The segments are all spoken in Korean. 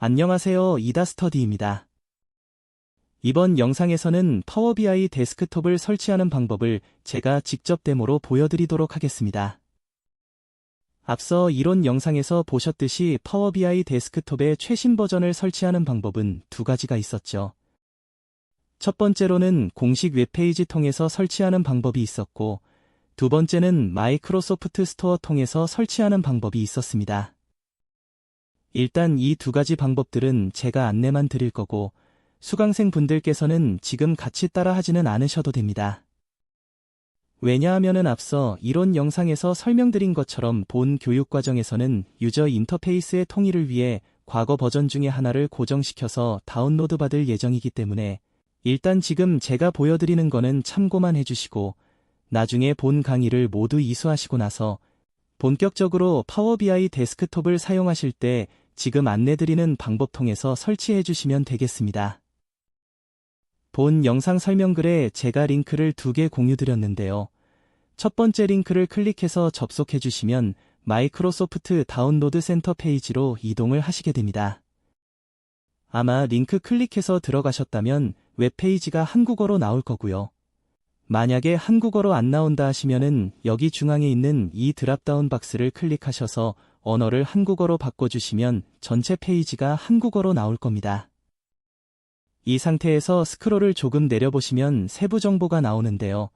안녕하세요, 이다스터디입니다. 이번 영상에서는 파워 BI 데스크톱을 설치하는 방법을 제가 직접 데모로 보여드리도록 하겠습니다. 앞서 이론 영상에서 보셨듯이 파워 BI 데스크톱의 최신 버전을 설치하는 방법은 두 가지가 있었죠. 첫 번째로는 공식 웹페이지 통해서 설치하는 방법이 있었고, 두 번째는 마이크로소프트 스토어 통해서 설치하는 방법이 있었습니다. 일단 이 두 가지 방법들은 제가 안내만 드릴 거고, 수강생 분들께서는 지금 같이 따라 하지는 않으셔도 됩니다. 왜냐하면은 앞서 이론 영상에서 설명드린 것처럼 본 교육과정에서는 유저 인터페이스의 통일을 위해 과거 버전 중에 하나를 고정시켜서 다운로드 받을 예정이기 때문에 일단 지금 제가 보여드리는 거는 참고만 해주시고 나중에 본 강의를 모두 이수하시고 나서 본격적으로 파워 BI 데스크톱을 사용하실 때 지금 안내드리는 방법 통해서 설치해 주시면 되겠습니다. 본 영상 설명글에 제가 링크를 2개 공유드렸는데요. 첫 번째 링크를 클릭해서 접속해 주시면 마이크로소프트 다운로드 센터 페이지로 이동을 하시게 됩니다. 아마 링크 클릭해서 들어가셨다면 웹페이지가 한국어로 나올 거고요. 만약에 한국어로 안 나온다 하시면은 여기 중앙에 있는 이 드랍다운 박스를 클릭하셔서 언어를 한국어로 바꿔주시면 전체 페이지가 한국어로 나올 겁니다. 이 상태에서 스크롤을 조금 내려보시면 세부 정보가 나오는데요.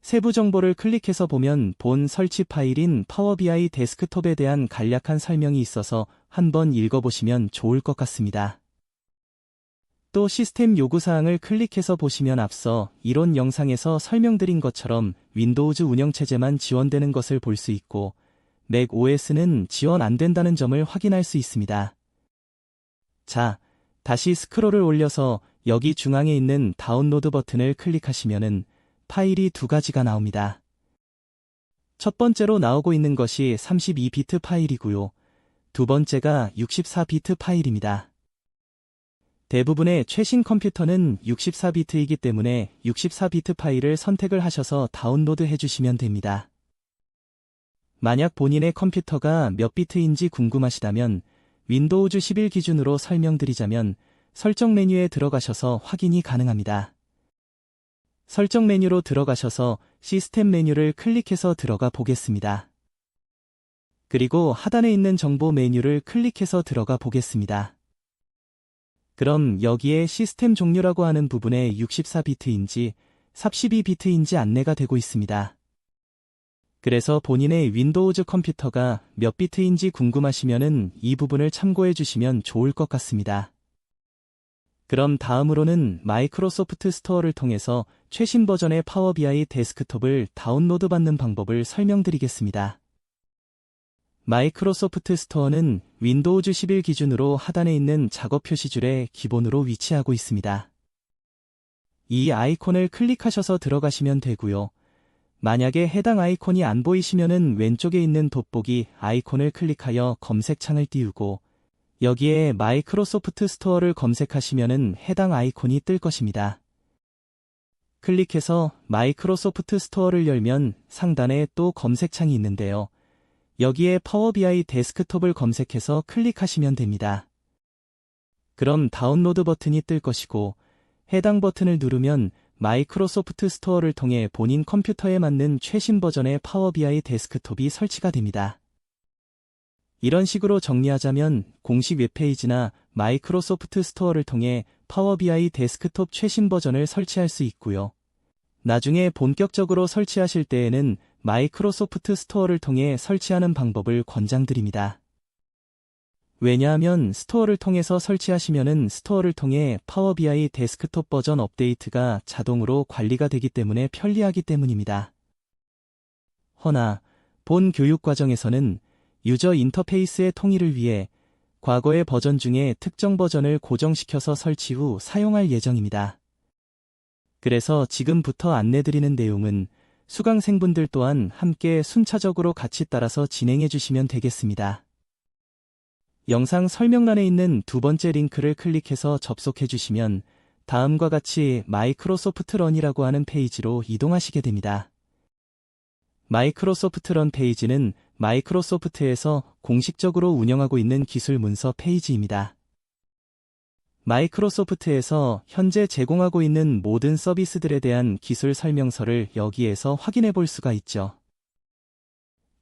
세부 정보를 클릭해서 보면 본 설치 파일인 파워 BI 데스크톱에 대한 간략한 설명이 있어서 한번 읽어보시면 좋을 것 같습니다. 또 시스템 요구사항을 클릭해서 보시면 앞서 이론 영상에서 설명드린 것처럼 윈도우즈 운영체제만 지원되는 것을 볼 수 있고 맥 OS는 지원 안 된다는 점을 확인할 수 있습니다. 자, 다시 스크롤을 올려서 여기 중앙에 있는 다운로드 버튼을 클릭하시면은 파일이 두 가지가 나옵니다. 첫 번째로 나오고 있는 것이 32비트 파일이고요. 두 번째가 64비트 파일입니다. 대부분의 최신 컴퓨터는 64비트이기 때문에 64비트 파일을 선택을 하셔서 다운로드 해주시면 됩니다. 만약 본인의 컴퓨터가 몇 비트인지 궁금하시다면 윈도우즈 11 기준으로 설명드리자면 설정 메뉴에 들어가셔서 확인이 가능합니다. 설정 메뉴로 들어가셔서 시스템 메뉴를 클릭해서 들어가 보겠습니다. 그리고 하단에 있는 정보 메뉴를 클릭해서 들어가 보겠습니다. 그럼 여기에 시스템 종류라고 하는 부분에 64비트인지 32비트인지 안내가 되고 있습니다. 그래서 본인의 윈도우즈 컴퓨터가 몇 비트인지 궁금하시면은 이 부분을 참고해 주시면 좋을 것 같습니다. 그럼 다음으로는 마이크로소프트 스토어를 통해서 최신 버전의 파워 BI 데스크톱을 다운로드 받는 방법을 설명드리겠습니다. 마이크로소프트 스토어는 윈도우즈 11 기준으로 하단에 있는 작업 표시줄에 기본으로 위치하고 있습니다. 이 아이콘을 클릭하셔서 들어가시면 되고요. 만약에 해당 아이콘이 안 보이시면은 왼쪽에 있는 돋보기 아이콘을 클릭하여 검색창을 띄우고 여기에 마이크로소프트 스토어를 검색하시면은 해당 아이콘이 뜰 것입니다. 클릭해서 마이크로소프트 스토어를 열면 상단에 또 검색창이 있는데요. 여기에 파워 BI 데스크톱을 검색해서 클릭하시면 됩니다. 그럼 다운로드 버튼이 뜰 것이고 해당 버튼을 누르면 마이크로소프트 스토어를 통해 본인 컴퓨터에 맞는 최신 버전의 파워 BI 데스크톱이 설치가 됩니다. 이런 식으로 정리하자면 공식 웹페이지나 마이크로소프트 스토어를 통해 파워 BI 데스크톱 최신 버전을 설치할 수 있고요. 나중에 본격적으로 설치하실 때에는 마이크로소프트 스토어를 통해 설치하는 방법을 권장드립니다. 왜냐하면 스토어를 통해서 설치하시면은 스토어를 통해 파워 BI 데스크톱 버전 업데이트가 자동으로 관리가 되기 때문에 편리하기 때문입니다. 허나 본 교육 과정에서는 유저 인터페이스의 통일을 위해 과거의 버전 중에 특정 버전을 고정시켜서 설치 후 사용할 예정입니다. 그래서 지금부터 안내드리는 내용은 수강생분들 또한 함께 순차적으로 같이 따라서 진행해 주시면 되겠습니다. 영상 설명란에 있는 두 번째 링크를 클릭해서 접속해 주시면 다음과 같이 마이크로소프트 런이라고 하는 페이지로 이동하시게 됩니다. 마이크로소프트 런 페이지는 마이크로소프트에서 공식적으로 운영하고 있는 기술 문서 페이지입니다. 마이크로소프트에서 현재 제공하고 있는 모든 서비스들에 대한 기술 설명서를 여기에서 확인해 볼 수가 있죠.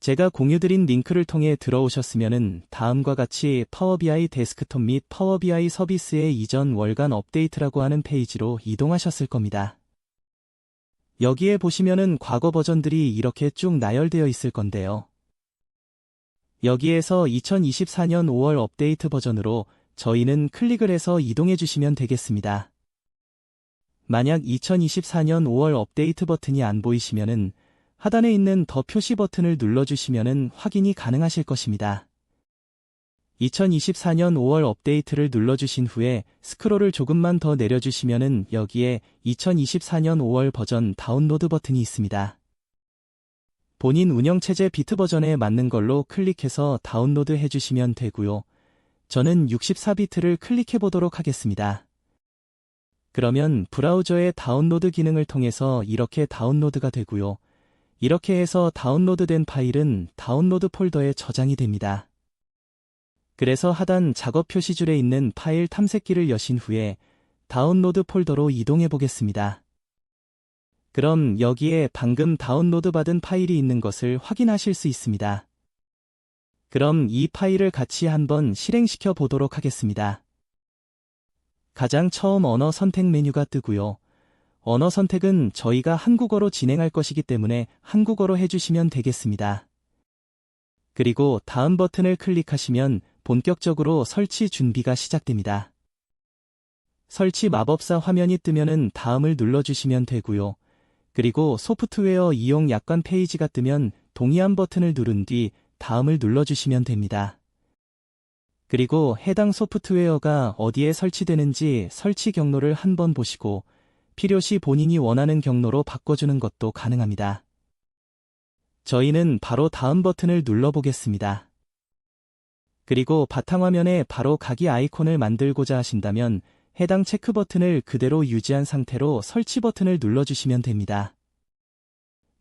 제가 공유드린 링크를 통해 들어오셨으면 다음과 같이 파워비아이 데스크톱 및 파워비아이 서비스의 이전 월간 업데이트라고 하는 페이지로 이동하셨을 겁니다. 여기에 보시면은 과거 버전들이 이렇게 쭉 나열되어 있을 건데요. 여기에서 2024년 5월 업데이트 버전으로 저희는 클릭을 해서 이동해 주시면 되겠습니다. 만약 2024년 5월 업데이트 버튼이 안 보이시면은 하단에 있는 더 표시 버튼을 눌러주시면은 확인이 가능하실 것입니다. 2024년 5월 업데이트를 눌러주신 후에 스크롤을 조금만 더 내려주시면은 여기에 2024년 5월 버전 다운로드 버튼이 있습니다. 본인 운영체제 비트 버전에 맞는 걸로 클릭해서 다운로드 해주시면 되고요. 저는 64비트를 클릭해 보도록 하겠습니다. 그러면 브라우저의 다운로드 기능을 통해서 이렇게 다운로드가 되고요. 이렇게 해서 다운로드된 파일은 다운로드 폴더에 저장이 됩니다. 그래서 하단 작업 표시줄에 있는 파일 탐색기를 여신 후에 다운로드 폴더로 이동해 보겠습니다. 그럼 여기에 방금 다운로드 받은 파일이 있는 것을 확인하실 수 있습니다. 그럼 이 파일을 같이 한번 실행시켜 보도록 하겠습니다. 가장 처음 언어 선택 메뉴가 뜨고요. 언어 선택은 저희가 한국어로 진행할 것이기 때문에 한국어로 해주시면 되겠습니다. 그리고 다음 버튼을 클릭하시면 본격적으로 설치 준비가 시작됩니다. 설치 마법사 화면이 뜨면은 다음을 눌러주시면 되고요. 그리고 소프트웨어 이용 약관 페이지가 뜨면 동의한 버튼을 누른 뒤 다음을 눌러주시면 됩니다. 그리고 해당 소프트웨어가 어디에 설치되는지 설치 경로를 한번 보시고 필요시 본인이 원하는 경로로 바꿔주는 것도 가능합니다. 저희는 바로 다음 버튼을 눌러보겠습니다. 그리고 바탕화면에 바로 가기 아이콘을 만들고자 하신다면 해당 체크 버튼을 그대로 유지한 상태로 설치 버튼을 눌러주시면 됩니다.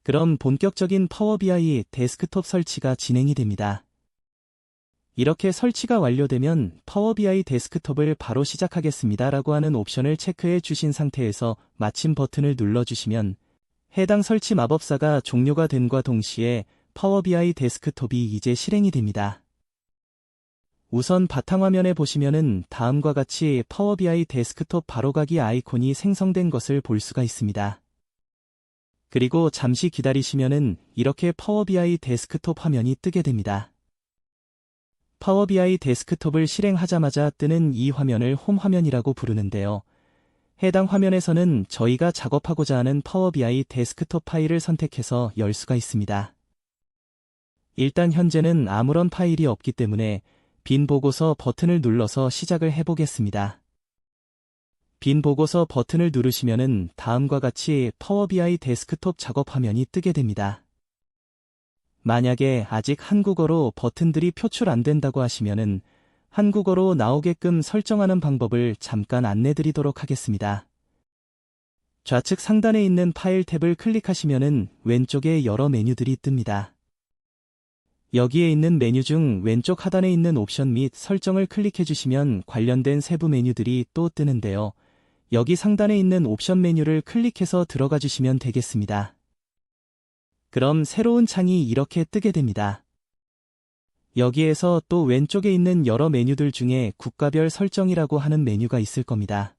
그럼 본격적인 파워비아이 데스크톱 설치가 진행이 됩니다. 이렇게 설치가 완료되면 파워비아이 데스크톱을 바로 시작하겠습니다 라고 하는 옵션을 체크해 주신 상태에서 마침 버튼을 눌러주시면 해당 설치 마법사가 종료가 됨과 동시에 파워비아이 데스크톱이 이제 실행이 됩니다. 우선 바탕화면에 보시면은 다음과 같이 파워비아이 데스크톱 바로가기 아이콘이 생성된 것을 볼 수가 있습니다. 그리고 잠시 기다리시면은 이렇게 파워비아이 데스크톱 화면이 뜨게 됩니다. 파워비아이 데스크톱을 실행하자마자 뜨는 이 화면을 홈 화면이라고 부르는데요. 해당 화면에서는 저희가 작업하고자 하는 파워비아이 데스크톱 파일을 선택해서 열 수가 있습니다. 일단 현재는 아무런 파일이 없기 때문에 빈 보고서 버튼을 눌러서 시작을 해보겠습니다. 빈 보고서 버튼을 누르시면은 다음과 같이 파워비아이 데스크톱 작업 화면이 뜨게 됩니다. 만약에 아직 한국어로 버튼들이 표출 안 된다고 하시면은 한국어로 나오게끔 설정하는 방법을 잠깐 안내드리도록 하겠습니다. 좌측 상단에 있는 파일 탭을 클릭하시면은 왼쪽에 여러 메뉴들이 뜹니다. 여기에 있는 메뉴 중 왼쪽 하단에 있는 옵션 및 설정을 클릭해 주시면 관련된 세부 메뉴들이 또 뜨는데요. 여기 상단에 있는 옵션 메뉴를 클릭해서 들어가 주시면 되겠습니다. 그럼 새로운 창이 이렇게 뜨게 됩니다. 여기에서 또 왼쪽에 있는 여러 메뉴들 중에 국가별 설정이라고 하는 메뉴가 있을 겁니다.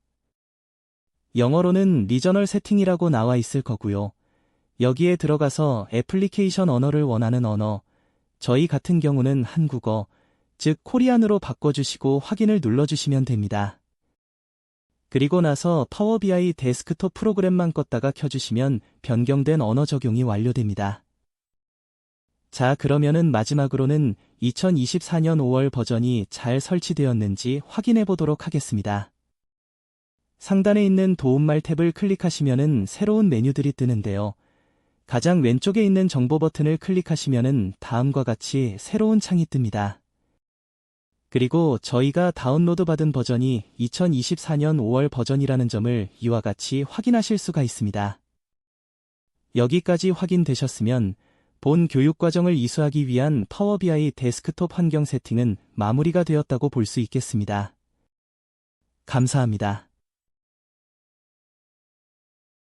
영어로는 리저널 세팅이라고 나와 있을 거고요. 여기에 들어가서 애플리케이션 언어를 원하는 언어, 저희 같은 경우는 한국어, 즉 코리안으로 바꿔주시고 확인을 눌러주시면 됩니다. 그리고 나서 파워비아이 데스크톱 프로그램만 껐다가 켜주시면 변경된 언어 적용이 완료됩니다. 자, 그러면은 마지막으로는 2024년 5월 버전이 잘 설치되었는지 확인해 보도록 하겠습니다. 상단에 있는 도움말 탭을 클릭하시면은 새로운 메뉴들이 뜨는데요. 가장 왼쪽에 있는 정보 버튼을 클릭하시면은 다음과 같이 새로운 창이 뜹니다. 그리고 저희가 다운로드 받은 버전이 2024년 5월 버전이라는 점을 이와 같이 확인하실 수가 있습니다. 여기까지 확인되셨으면 본 교육과정을 이수하기 위한 파워비아이 데스크톱 환경 세팅은 마무리가 되었다고 볼 수 있겠습니다. 감사합니다.